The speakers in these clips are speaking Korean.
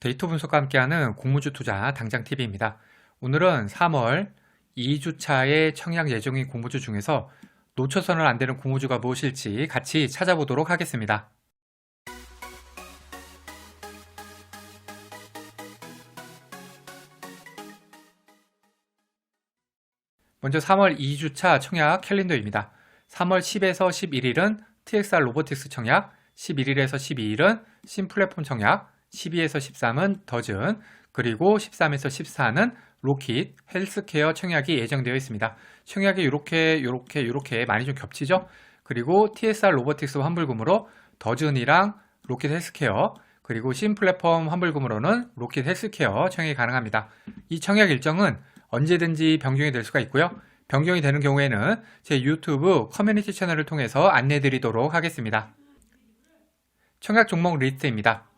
데이터 분석과 함께하는 공무주 투자 당장 TV입니다. 오늘은 3월 2주차의 청약 예정인 공무주 중에서 놓쳐서는 안 되는 공무주가 무엇일지 같이 찾아보도록 하겠습니다. 먼저 3월 2주차 청약 캘린더입니다. 3월 10에서 11일은 TXR 로보틱스 청약, 11일에서 12일은 신플랫폼 청약, 12에서 13은 더즌, 그리고 13에서 14는 로킷, 헬스케어 청약이 예정되어 있습니다. 청약이 이렇게 많이 좀 겹치죠? 그리고 TSR 로보틱스 환불금으로 더즌이랑 로킷 헬스케어, 그리고 신플랫폼 환불금으로는 로킷 헬스케어 청약이 가능합니다. 이 청약 일정은 언제든지 변경이 될 수가 있고요. 변경이 되는 경우에는 제 유튜브 커뮤니티 채널을 통해서 안내드리도록 하겠습니다. 청약 종목 리스트입니다.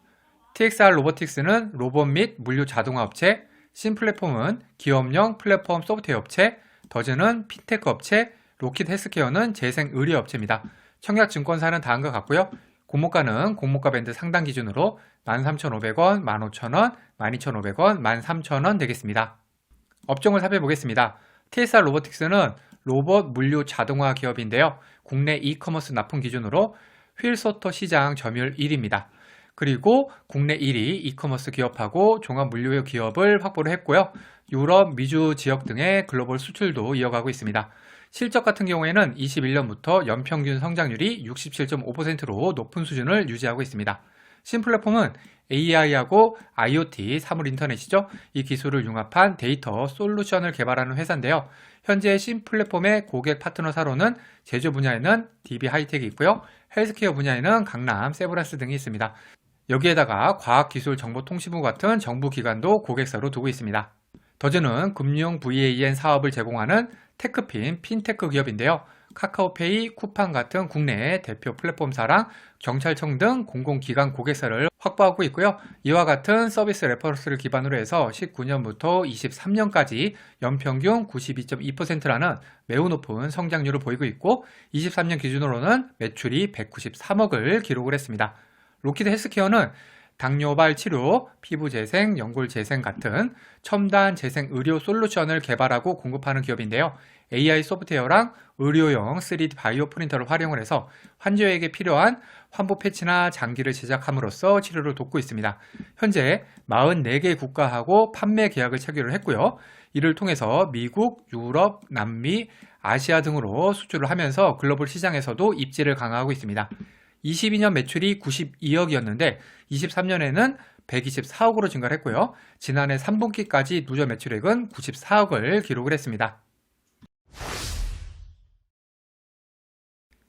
TXR 로보틱스는 로봇 및 물류 자동화 업체, 신플랫폼은 기업용 플랫폼 소프트웨어 업체, 더즌은 핀테크 업체, 로킷 헬스케어는 재생 의료 업체입니다. 청약 증권사는 다음과 같고요. 공모가는 공모가 밴드 상단 기준으로 13,500원, 15,000원, 12,500원, 13,000원 되겠습니다. 업종을 살펴보겠습니다. TSR 로보틱스는 로봇 물류 자동화 기업인데요. 국내 이커머스 납품 기준으로 휠소터 시장 점유율 1위입니다. 그리고 국내 1위 이커머스 기업하고 종합물류 기업을 확보를 했고요. 유럽, 미주 지역 등의 글로벌 수출도 이어가고 있습니다. 실적 같은 경우에는 21년부터 연평균 성장률이 67.5%로 높은 수준을 유지하고 있습니다. 신플랫폼은 AI하고 IoT, 사물 인터넷이죠. 이 기술을 융합한 데이터 솔루션을 개발하는 회사인데요. 현재 신플랫폼의 고객 파트너사로는 제조 분야에는 DB 하이텍이 있고요. 헬스케어 분야에는 강남, 세브란스 등이 있습니다. 여기에다가 과학기술정보통신부 같은 정부기관도 고객사로 두고 있습니다. 더즌은 금융 VAN 사업을 제공하는 테크핀, 핀테크 기업인데요. 카카오페이, 쿠팡 같은 국내 대표 플랫폼사랑 경찰청 등 공공기관 고객사를 확보하고 있고요. 이와 같은 서비스 레퍼런스를 기반으로 해서 19년부터 23년까지 연평균 92.2%라는 매우 높은 성장률을 보이고 있고 23년 기준으로는 매출이 193억을 기록을 했습니다. 로킷 헬스케어는 당뇨발 치료, 피부 재생, 연골 재생 같은 첨단 재생 의료 솔루션을 개발하고 공급하는 기업인데요. AI 소프트웨어랑 의료용 3D 바이오 프린터를 활용을 해서 환자에게 필요한 환부 패치나 장기를 제작함으로써 치료를 돕고 있습니다. 현재 44개 국가하고 판매 계약을 체결을 했고요. 이를 통해서 미국, 유럽, 남미, 아시아 등으로 수출을 하면서 글로벌 시장에서도 입지를 강화하고 있습니다. 22년 매출이 92억이었는데 23년에는 124억으로 증가를 했고요. 지난해 3분기까지 누적 매출액은 94억을 기록을 했습니다.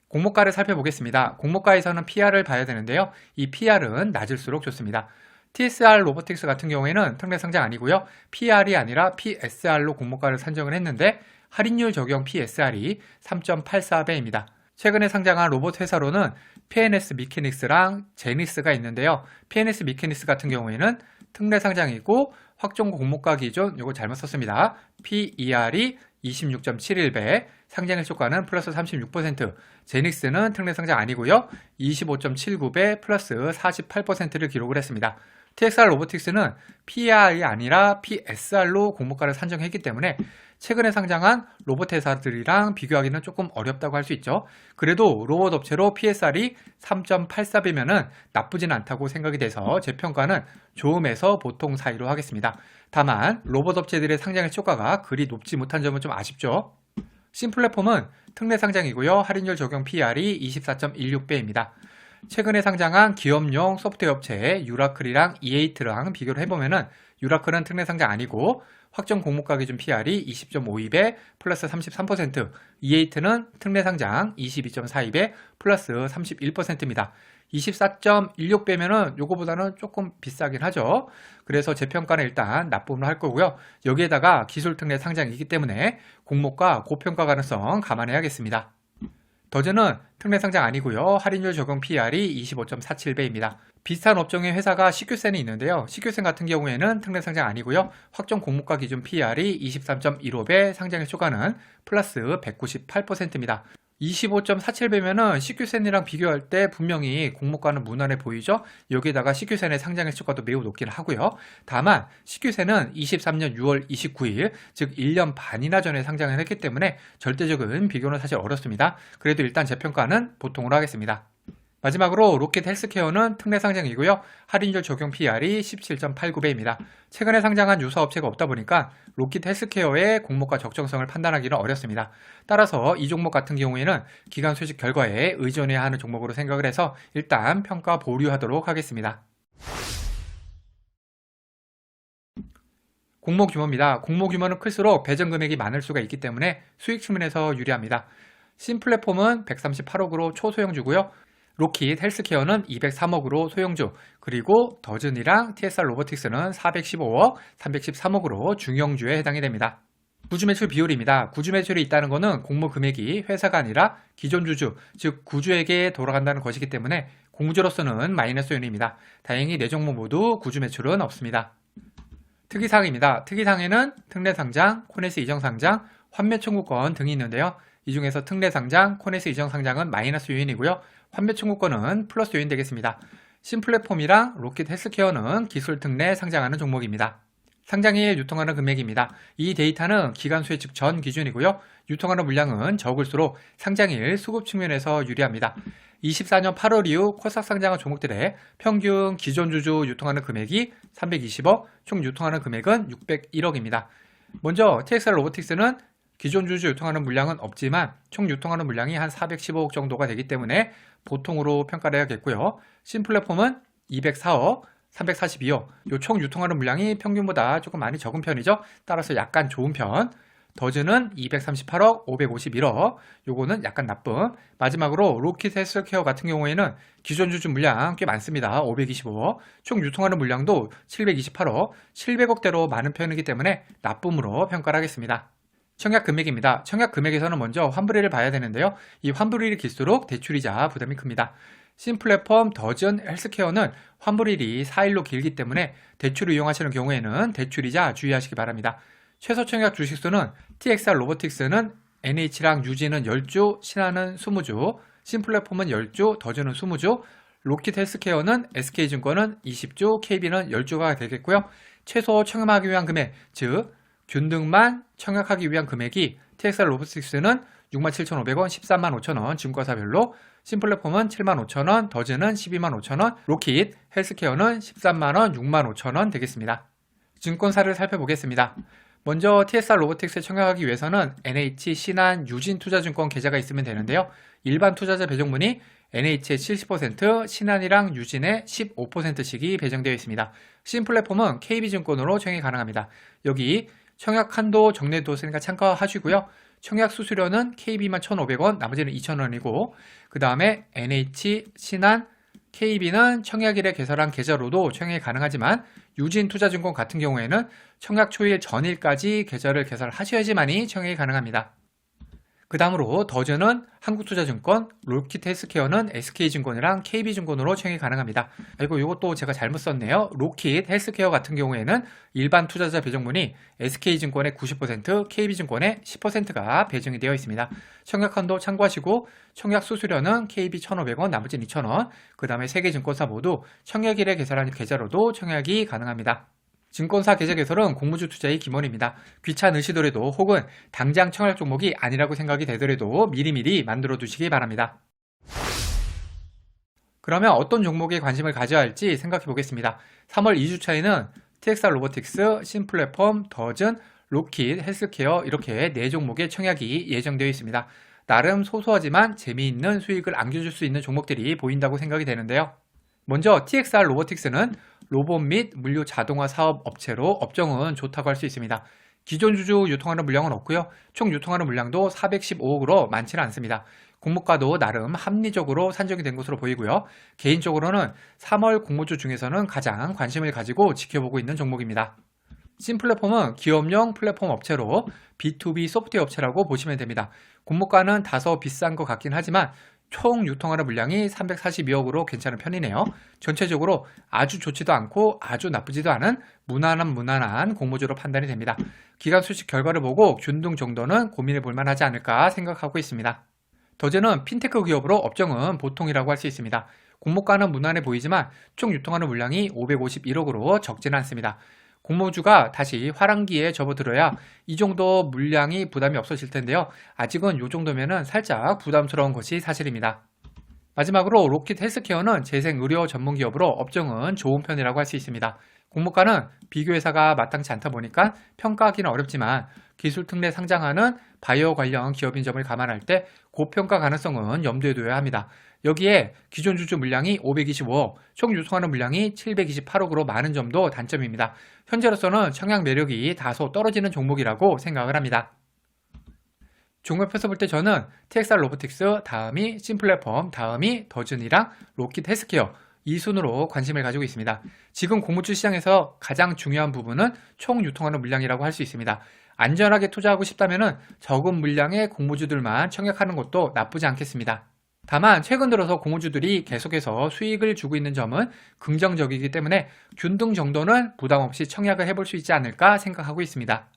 공모가를 살펴보겠습니다. 공모가에서는 PR을 봐야 되는데요. 이 PR은 낮을수록 좋습니다. TSR 로보틱스 같은 경우에는 특례 상장 아니고요. PR이 아니라 PSR로 공모가를 산정을 했는데 할인율 적용 PSR이 3.84배입니다. 최근에 상장한 로봇 회사로는 PNS 미케닉스랑 제니스가 있는데요. PNS 미케닉스 같은 경우에는 특례 상장이고 확정 공모가 기준 이거 잘못 썼습니다. PER이 26.71배, 상장일 효과는 플러스 36%, 제닉스는 특례 상장 아니고요. 25.79배 플러스 48%를 기록을 했습니다. TXR 로보틱스는 PR이 아니라 PSR로 공모가를 산정했기 때문에 최근에 상장한 로봇 회사들이랑 비교하기는 조금 어렵다고 할 수 있죠. 그래도 로봇 업체로 PSR이 3.84배면은 나쁘진 않다고 생각이 돼서 제 평가는 좋음에서 보통 사이로 하겠습니다. 다만 로봇 업체들의 상장의 효과가 그리 높지 못한 점은 좀 아쉽죠. 신플랫폼은 특례 상장이고요. 할인율 적용 PR이 24.16배입니다. 최근에 상장한 기업용 소프트웨어 업체 유라클이랑 이에이트랑 비교를 해보면은 유라클은 특례 상장 아니고 확정 공모가 기준 PR이 20.52배 플러스 33%, 이에이트는 특례 상장 22.42배 플러스 31%입니다. 24.16배면은 요거보다는 조금 비싸긴 하죠. 그래서 제 평가는 일단 나쁨을 할 거고요. 여기에다가 기술 특례 상장이기 때문에 공모가 고평가 가능성 감안해야겠습니다. 더즌은 특례 상장 아니고요. 할인율 적용 PR이 25.47배입니다. 비슷한 업종의 회사가 CQ센이 있는데요. CQ센 같은 경우에는 특례 상장 아니고요. 확정 공모가 기준 PR이 23.15배, 상장일 초과는 플러스 198%입니다. 25.47배면은 CQ센이랑 비교할 때 분명히 공모가는 무난해 보이죠? 여기에다가 CQ센의 상장 횟수가도 매우 높긴 하고요. 다만 CQ센은 23년 6월 29일, 즉 1년 반이나 전에 상장을 했기 때문에 절대적인 비교는 사실 어렵습니다. 그래도 일단 제 평가는 보통으로 하겠습니다. 마지막으로 로켓 헬스케어는 특례 상장이고요. 할인율 적용 PR이 17.89배입니다. 최근에 상장한 유사 업체가 없다 보니까 로켓 헬스케어의 공모가 적정성을 판단하기는 어렵습니다. 따라서 이 종목 같은 경우에는 기관 소식 결과에 의존해야 하는 종목으로 생각을 해서 일단 평가 보류하도록 하겠습니다. 공모 규모입니다. 공모 규모는 클수록 배정 금액이 많을 수가 있기 때문에 수익 측면에서 유리합니다. 신플랫폼은 138억으로 초소형주고요. 로킷 헬스케어는 203억으로 소형주, 그리고 더즌이랑 TSR 로보틱스는 415억, 313억으로 중형주에 해당이 됩니다. 구주 매출 비율입니다. 구주 매출이 있다는 것은 공모 금액이 회사가 아니라 기존 주주, 즉 구주에게 돌아간다는 것이기 때문에 공모주로서는 마이너스 요인입니다. 다행히 4종목 모두 구주 매출은 없습니다. 특이사항입니다. 특이사항에는 특례상장, 코네스 이정상장, 환매청구권 등이 있는데요. 이 중에서 특례상장, 코네스 이정상장은 마이너스 요인이고요. 환매청구권은 플러스 요인 되겠습니다. 신플랫폼이랑 로켓 헬스케어는 기술 특례 상장하는 종목입니다. 상장일 유통하는 금액입니다. 이 데이터는 기간 수혜 측 전 기준이고요. 유통하는 물량은 적을수록 상장일 수급 측면에서 유리합니다. 24년 8월 이후 코스닥 상장한 종목들의 평균 기존 주주 유통하는 금액이 320억, 총 유통하는 금액은 601억입니다. 먼저 TXR 로보틱스는 기존 주주 유통하는 물량은 없지만 총 유통하는 물량이 한 415억 정도가 되기 때문에 보통으로 평가를 해야겠고요. 신플랫폼은 204억, 342억, 요 총 유통하는 물량이 평균보다 조금 많이 적은 편이죠. 따라서 약간 좋은 편. 더즈는 238억, 551억, 요거는 약간 나쁨. 마지막으로 로킷 헬스케어 같은 경우에는 기존 주주 물량 꽤 많습니다. 525억, 총 유통하는 물량도 728억, 700억대로 많은 편이기 때문에 나쁨으로 평가를 하겠습니다. 청약 금액입니다. 청약 금액에서는 먼저 환불일을 봐야 되는데요. 이 환불일이 길수록 대출이자 부담이 큽니다. 신플랫폼 더즌 헬스케어는 환불일이 4일로 길기 때문에 대출을 이용하시는 경우에는 대출이자 주의하시기 바랍니다. 최소 청약 주식수는 TXR 로보틱스는 NH랑 유지는 10주, 신한은 20주, 신플랫폼은 10주, 더즌은 20주, 로킷 헬스케어는 SK증권은 20주, KB는 10주가 되겠고요. 최소 청약하기 위한 금액, 즉 균등만 청약하기 위한 금액이 TXR 로보틱스는 67,500원, 135,000원 증권사별로, 신플랫폼은 75,000원, 더즈는 125,000원, 로킷 헬스케어는 13만원, 65,000원 되겠습니다. 증권사를 살펴보겠습니다. 먼저 TSR 로보틱스에 청약하기 위해서는 NH, 신한, 유진투자증권 계좌가 있으면 되는데요. 일반 투자자 배정문이 NH의 70%, 신한이랑 유진의 15%씩이 배정되어 있습니다. 신플랫폼은 KB증권으로 청약이 가능합니다. 여기 청약 한도, 정례도 있으니까 참고하시고요. 청약 수수료는 KB만 1,500원, 나머지는 2,000원이고, 그 다음에 NH, 신한, KB는 청약일에 개설한 계좌로도 청약이 가능하지만 유진투자증권 같은 경우에는 청약 초일 전일까지 계좌를 개설하셔야지만이 청약이 가능합니다. 그 다음으로 더즈는 한국투자증권, 로킷 헬스케어는 SK증권이랑 KB증권으로 청약이 가능합니다. 그리고 이것도 제가 잘못 썼네요. 로킷 헬스케어 같은 경우에는 일반 투자자 배정문이 SK증권의 90%, KB증권의 10%가 배정이 되어 있습니다. 청약 한도 참고하시고 청약 수수료는 KB 1,500원, 나머지는 2,000원, 그 다음에 3개 증권사 모두 청약일에 개설한 계좌로도 청약이 가능합니다. 증권사 계좌 개설은 공모주 투자의 기본입니다. 귀찮으시더라도 혹은 당장 청약 종목이 아니라고 생각이 되더라도 미리미리 만들어 두시기 바랍니다. 그러면 어떤 종목에 관심을 가져야 할지 생각해 보겠습니다. 3월 2주차에는 TXR 로보틱스, 신플랫폼, 더즌, 로킷, 헬스케어 이렇게 4종목의 청약이 예정되어 있습니다. 나름 소소하지만 재미있는 수익을 안겨줄 수 있는 종목들이 보인다고 생각이 되는데요. 먼저 TXR 로보틱스는 로봇 및 물류 자동화 사업 업체로 업종은 좋다고 할 수 있습니다. 기존 주주 유통하는 물량은 없고요. 총 유통하는 물량도 415억으로 많지는 않습니다. 공모가도 나름 합리적으로 산정이 된 것으로 보이고요. 개인적으로는 3월 공모주 중에서는 가장 관심을 가지고 지켜보고 있는 종목입니다. 신플랫폼은 기업용 플랫폼 업체로 B2B 소프트웨어 업체라고 보시면 됩니다. 공모가는 다소 비싼 것 같긴 하지만 총 유통하는 물량이 342억으로 괜찮은 편이네요. 전체적으로 아주 좋지도 않고 아주 나쁘지도 않은 무난한 공모주로 판단이 됩니다. 기간 수식 결과를 보고 균등 정도는 고민해 볼 만하지 않을까 생각하고 있습니다. 더즈는 핀테크 기업으로 업종은 보통이라고 할 수 있습니다. 공모가는 무난해 보이지만 총 유통하는 물량이 551억으로 적지는 않습니다. 공모주가 다시 화랑기에 접어들어야 이 정도 물량이 부담이 없어질 텐데요. 아직은 이 정도면은 살짝 부담스러운 것이 사실입니다. 마지막으로 로킷 헬스케어는 재생의료 전문기업으로 업종은 좋은 편이라고 할 수 있습니다. 공모가는 비교회사가 마땅치 않다 보니까 평가하기는 어렵지만 기술 특례 상장하는 바이오 관련 기업인 점을 감안할 때 고평가 가능성은 염두에 둬야 합니다. 여기에 기존 주주 물량이 525억, 총 유통하는 물량이 728억으로 많은 점도 단점입니다. 현재로서는 청약 매력이 다소 떨어지는 종목이라고 생각을 합니다. 종목표에서 볼 때 저는 TXR 로보틱스, 다음이 신플랫폼, 다음이 더즌이랑 로킷 헬스케어 이 순으로 관심을 가지고 있습니다. 지금 공모주 시장에서 가장 중요한 부분은 총 유통하는 물량이라고 할 수 있습니다. 안전하게 투자하고 싶다면 적은 물량의 공모주들만 청약하는 것도 나쁘지 않겠습니다. 다만 최근 들어서 공모주들이 계속해서 수익을 주고 있는 점은 긍정적이기 때문에 균등 정도는 부담 없이 청약을 해볼 수 있지 않을까 생각하고 있습니다.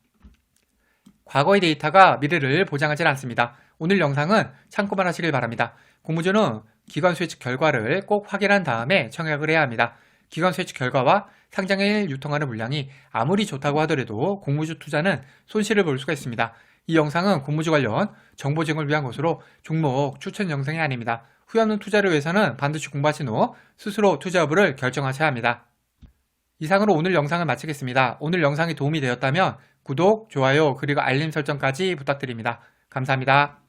과거의 데이터가 미래를 보장하지 않습니다. 오늘 영상은 참고만 하시길 바랍니다. 공모주는 기관 수혜측 결과를 꼭 확인한 다음에 청약을 해야 합니다. 기관 수혜측 결과와 상장일 유통하는 물량이 아무리 좋다고 하더라도 공모주 투자는 손실을 볼 수가 있습니다. 이 영상은 공모주 관련 정보 제공을 위한 것으로 종목 추천 영상이 아닙니다. 후회 없는 투자를 위해서는 반드시 공부하신 후 스스로 투자 여부를 결정하셔야 합니다. 이상으로 오늘 영상을 마치겠습니다. 오늘 영상이 도움이 되었다면 구독, 좋아요, 그리고 알림 설정까지 부탁드립니다. 감사합니다.